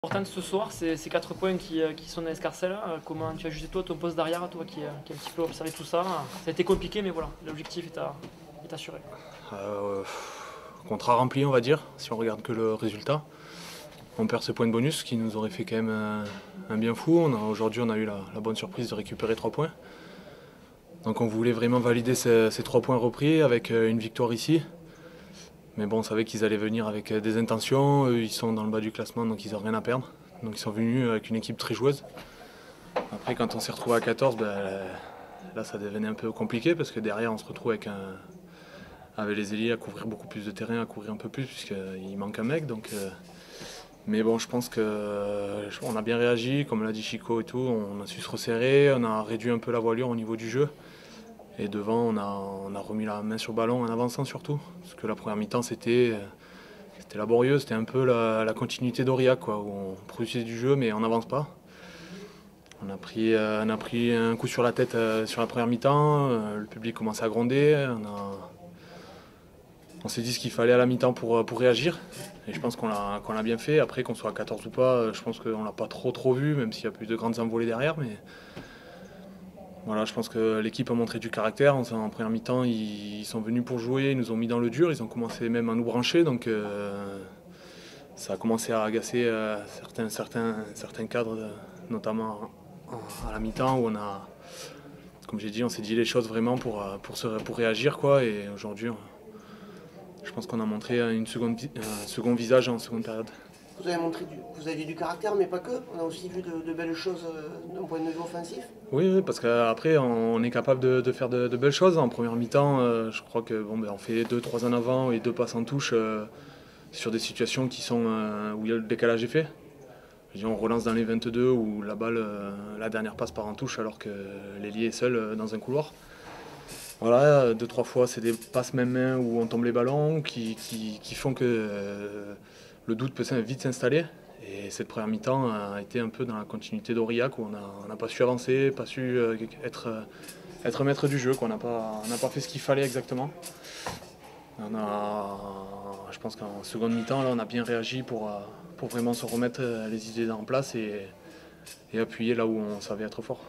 Important ce soir, c'est ces 4 points qui sont dans l'escarcelle. Comment tu as jugé toi ton poste derrière, toi qui a un petit peu observé tout ça? Ça a été compliqué, mais voilà, l'objectif est assuré. Euh, Contrat rempli, on va dire, si on regarde que le résultat. On perd ce point de bonus qui nous aurait fait quand même un bien fou. Aujourd'hui, on a eu la bonne surprise de récupérer 3 points. Donc on voulait vraiment valider ces 3 points repris avec une victoire ici. Mais bon, on savait qu'ils allaient venir avec des intentions. Eux, ils sont dans le bas du classement, donc ils n'ont rien à perdre. Donc ils sont venus avec une équipe très joueuse. Après, quand on s'est retrouvé à 14, là ça devenait un peu compliqué parce que derrière, on se retrouve avec les ailiers à couvrir beaucoup plus de terrain, à couvrir un peu plus, puisqu'il manque un mec. Mais bon, je pense qu'on a bien réagi, comme l'a dit Chico et tout, on a su se resserrer, on a réduit un peu la voilure au niveau du jeu. Et devant, on a remis la main sur le ballon en avançant surtout. Parce que la première mi-temps, c'était laborieux, c'était un peu la continuité d'Aurillac, quoi, où on produisait du jeu, mais on n'avance pas. On a pris un coup sur la tête sur la première mi-temps, le public commençait à gronder, on s'est dit ce qu'il fallait à la mi-temps pour réagir. Et je pense qu'on l'a bien fait. Après, qu'on soit à 14 ou pas, je pense qu'on l'a pas trop vu, même s'il y a plus de grandes envolées derrière. Mais voilà, je pense que l'équipe a montré du caractère. En première mi-temps, ils sont venus pour jouer, ils nous ont mis dans le dur, ils ont commencé même à nous brancher. Donc ça a commencé à agacer certains cadres, notamment à la mi-temps, où comme j'ai dit, on s'est dit les choses vraiment pour réagir, quoi. Et aujourd'hui, je pense qu'on a montré un second visage en seconde période. Vous avez du caractère, mais pas que. On a aussi vu de belles choses d'un point de vue offensif. Oui, parce qu'après, on est capable de faire de belles choses. En première mi-temps, je crois que on fait 2-3 en avant et 2 passes en touche sur des situations où le décalage est fait. On relance dans les 22 où la balle, la dernière passe part en touche alors que l'ailier est seul dans un couloir. Voilà, 2-3 fois, c'est des passes même main où on tombe les ballons qui font que le doute peut vite s'installer. Et cette première mi-temps a été un peu dans la continuité d'Aurillac où on n'a pas su avancer, pas su être maître du jeu. On n'a pas fait ce qu'il fallait exactement. Je pense qu'en seconde mi-temps, là, on a bien réagi pour vraiment se remettre les idées en place et appuyer là où on savait être fort.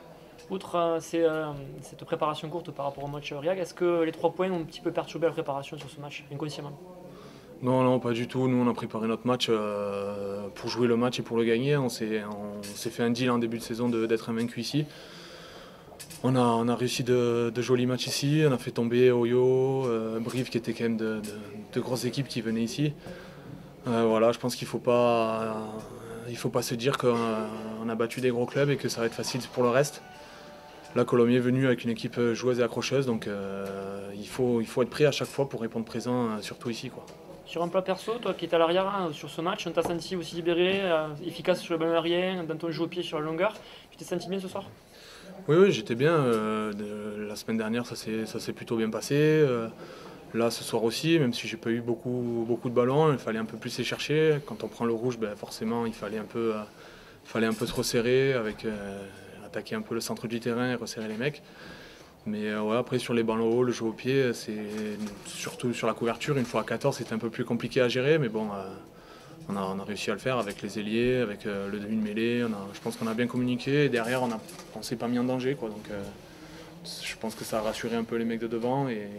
Outre cette préparation courte par rapport au match Riag, est-ce que les 3 points ont un petit peu perturbé la préparation sur ce match, inconsciemment? Non, pas du tout. Nous, on a préparé notre match pour jouer le match et pour le gagner. On s'est fait un deal en début de saison d'être invaincu ici. On a réussi de jolis matchs ici. On a fait tomber Oyo, Brive, qui étaient quand même de grosses équipes qui venaient ici. Voilà, je pense qu'il il faut pas se dire qu'on a battu des gros clubs et que ça va être facile pour le reste. Là, Colomiers est venu avec une équipe joueuse et accrocheuse, donc il faut être prêt à chaque fois pour répondre présent, surtout ici, quoi. Sur un plat perso, toi qui étais à l'arrière sur ce match, on t'a senti aussi libéré, efficace sur le ballon aérien, dans ton jeu au pied sur la longueur. Tu t'es senti bien ce soir? Oui, j'étais bien. La semaine dernière, ça s'est plutôt bien passé. Là, ce soir aussi, même si j'ai pas eu beaucoup de ballons, il fallait un peu plus les chercher. Quand on prend le rouge, forcément, il fallait un peu se resserrer, attaquer un peu le centre du terrain et resserrer les mecs. Mais ouais, après, sur les ballons hauts, le jeu au pied, c'est surtout sur la couverture. Une fois à 14, c'était un peu plus compliqué à gérer, mais bon, on a réussi à le faire avec les ailiers, avec le demi de mêlée. Je pense qu'on a bien communiqué et derrière, on s'est pas mis en danger, quoi. Donc, je pense que ça a rassuré un peu les mecs de devant et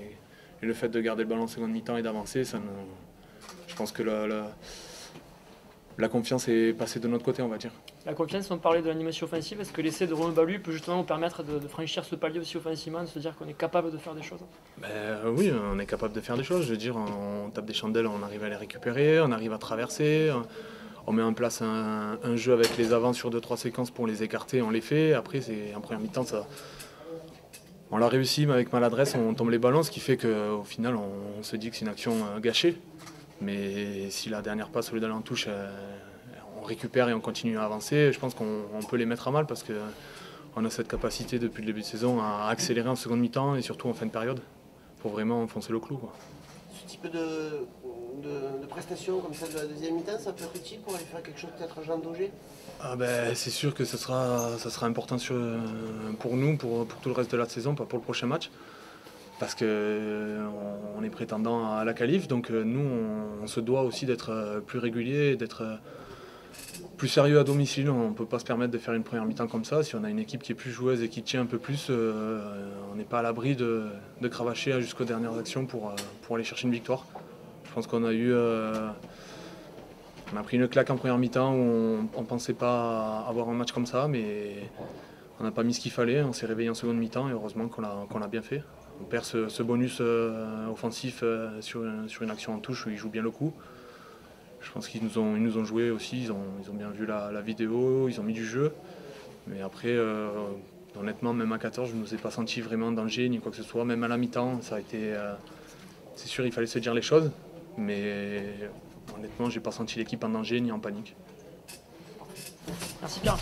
le fait de garder le ballon en seconde mi-temps et d'avancer, je pense que la confiance est passée de notre côté, on va dire. La confiance, on parlait de l'animation offensive, est-ce que l'essai de Romain Balu peut justement nous permettre de franchir ce palier aussi offensivement, de se dire qu'on est capable de faire des choses? Oui, on est capable de faire des choses. Je veux dire, on tape des chandelles, on arrive à les récupérer, on arrive à traverser, on met en place un jeu avec les avants sur 2-3 séquences pour les écarter, on les fait. Après, en première mi-temps, on l'a réussi, mais avec maladresse, on tombe les ballons, ce qui fait qu'au final, on se dit que c'est une action gâchée. Mais si la dernière passe, au lieu d'aller en touche, on récupère et on continue à avancer, je pense qu'on peut les mettre à mal parce qu'on a cette capacité depuis le début de saison à accélérer en seconde mi-temps et surtout en fin de période pour vraiment enfoncer le clou, quoi. Ce type de prestation comme celle de la deuxième mi-temps, ça peut être utile pour aller faire quelque chose peut-être Jean Daugé. C'est sûr que ça sera important pour nous, pour tout le reste de la saison, pas pour le prochain match. Parce qu'on est prétendant à la qualif, donc nous on se doit aussi d'être plus régulier, plus sérieux à domicile. On ne peut pas se permettre de faire une première mi-temps comme ça. Si on a une équipe qui est plus joueuse et qui tient un peu plus, on n'est pas à l'abri de cravacher jusqu'aux dernières actions pour aller chercher une victoire. Je pense qu'on a pris une claque en première mi-temps où on ne pensait pas avoir un match comme ça, mais on n'a pas mis ce qu'il fallait. On s'est réveillé en seconde mi-temps et heureusement qu'on l'a bien fait. On perd ce bonus offensif sur une action en touche où ils jouent bien le coup. Je pense qu'ils nous ont joué aussi, ils ont bien vu la vidéo, ils ont mis du jeu. Mais après, honnêtement, même à 14, je ne nous ai pas senti vraiment en danger ni quoi que ce soit. Même à la mi-temps, ça a été. C'est sûr, il fallait se dire les choses. Mais honnêtement, j'ai pas senti l'équipe en danger ni en panique. Merci Pierre.